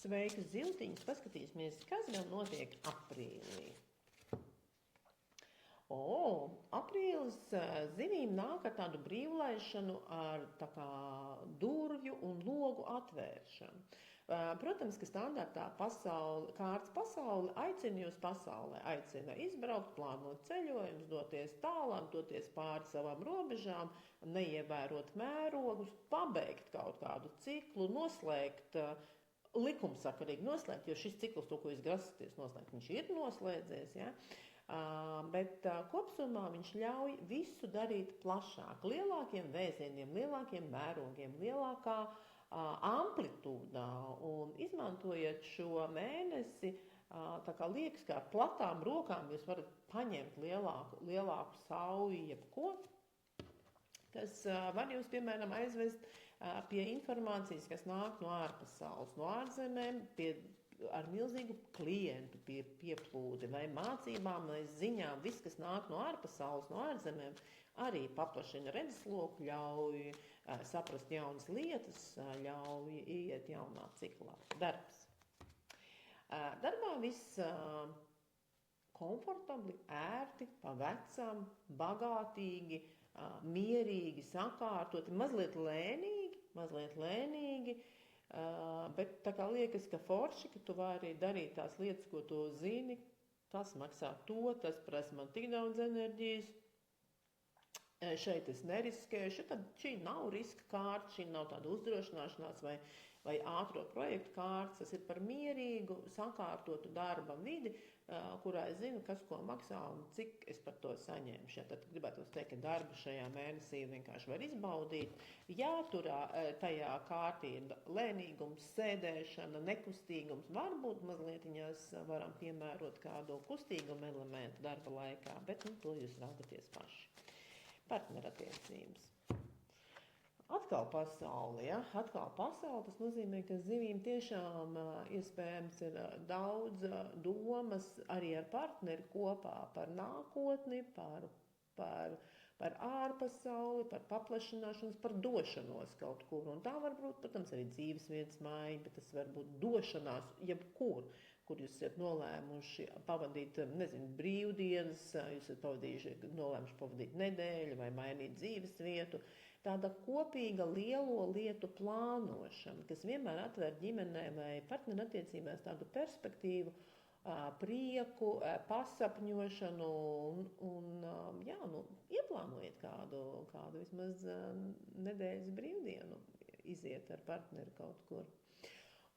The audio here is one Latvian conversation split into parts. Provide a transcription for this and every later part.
Sveikas, ziltiņas! Paskatīsimies, kas gan notiek aprīlī. Aprīlis zivīm nāk ar tādu brīvlaišanu, ar tā kā durvju un logu atvēršanu. Protams, ka standartā kārtas pasaule aicina jūs pasaulē, aicina izbraukt, plānot ceļojumus, doties tālāk, doties pāri savām robežām, neievērot mērogus, pabeigt kaut kādu ciklu, noslēgt, likumsakarīgi noslēgt, jo šis cikls, to, ko jūs grasaties noslēgt, viņš ir noslēdzies, ja? Bet kopsumā viņš ļauj visu darīt plašāk, lielākiem vēzieniem, lielākiem mērogiem, lielākā amplitūdā, un izmantojot šo mēnesi, tā kā liekas, kā ar platām rokām jūs varat paņemt lielāku sauju jebko, kas var jūs, piemēram, aizvest pie informācijas, kas nāk no ārpasaules, no ārzemēm, ar milzīgu klientu pieplūdi, vai mācībām, vai ziņām, viss, kas nāk no ārpasaules, no ārzemēm, arī paplašina redzesloku, ļauj saprast jaunas lietas, ļauj iet jaunā ciklā. Darbs. Darbā viss komfortabli, ērti, pa vecam, bagātīgi, mierīgi, sakārtoti, mazliet lēnīgi, bet tā kā liekas, ka forši, ka tu vari darīt tās lietas, ko tu zini, tas maksā to, tas prasa man tik daudz enerģijas, šeit es neriskēšu, tad šī nav riska kārta, šī nav tāda uzdrošināšanās vai ātro projektu kārtas, tas ir par mierīgu, sakārtotu darba vidi, kurā es zinu, kas ko maksā un cik es par to saņemšu. Ja, tad gribētu teikt, ka darbu šajā mēnesī vienkārši var izbaudīt. Jāturā tajā kārtī ir lēnīgums, sēdēšana, nekustīgums, varbūt mazlietiņās varam piemērot kādu kustīgumu elementu darba laikā, bet to jūs raugaties paši. Partnerattiecības. Atkal pasauli, ja? Atkal pasauli, tas nozīmē, ka zivīm tiešām iespējams ir daudz domas arī ar partneri kopā par nākotni, par ārpasauli, par paplašināšanos, par došanos kaut kur. Un tā var būt, protams, arī dzīvesvietas maiņa, bet tas var būt došanās jebkur, kur jūs esat nolēmuši pavadīt, brīvdienas, jūs esat nolēmuši pavadīt nedēļu vai mainīt dzīvesvietu. Tāda kopīga lielo lietu plānošana, kas vienmēr atver ģimenē vai partnerattiecībās tādu perspektīvu, prieku, pasapņošanu un ieplānojiet kādu vismaz nedēļas brīvdienu, iziet ar partneri kaut kur.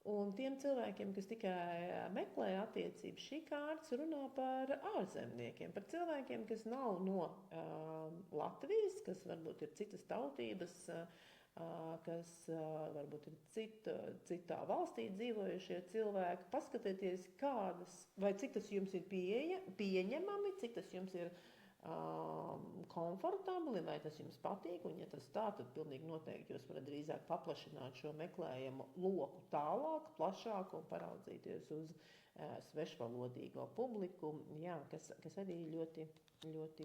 Un tiem cilvēkiem, kas tikai meklē attiecības, šī kārtas runā par ārzemniekiem, par cilvēkiem, kas nav no Latvijas, kas varbūt ir citas tautības, kas varbūt ir citā valstī dzīvojušie cilvēki. Paskatieties, cik tas jums ir pieņemami, cik tas jums ir komfortabli, vai tas jums patīk, un ja tas tā, tad pilnīgi noteikti jūs varat drīzāk paplašināt šo meklējumu loku tālāk, plašāk un paraudzīties uz svešvalodīgo publiku, jā, kas arī ļoti, ļoti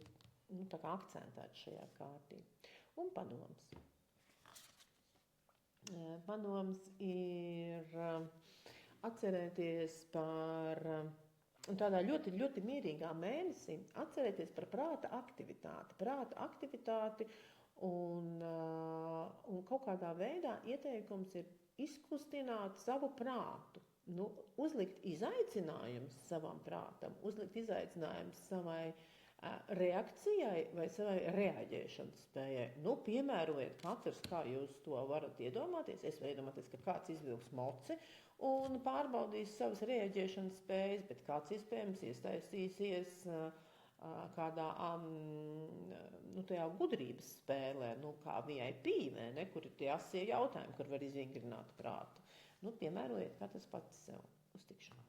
tā kā akcentēts šajā kārtī. Un padoms. Padoms ir atcerēties par tādā ļoti, ļoti mierīgā mēnesī, atcerēties par prāta aktivitāti un kaut kādā veidā ieteikums ir izkustināt savu prātu, uzlikt izaicinājums savam prātam, uzlikt izaicinājums savai reakcijai vai savai reaģēšanas spējai. Piemērojiet katrs, kā jūs to varat iedomāties. Es varu iedomāties, ka kāds izvilks moci un pārbaudīs savas reaģēšanas spējas, bet kāds iespējams iesaistīsies kādā tajā gudrības spēlē, kā VIP, ne, kur ir tie asie jautājumi, kur var izvingrināt prātu. Piemērojiet katrs pats sev. Uz tikšanos.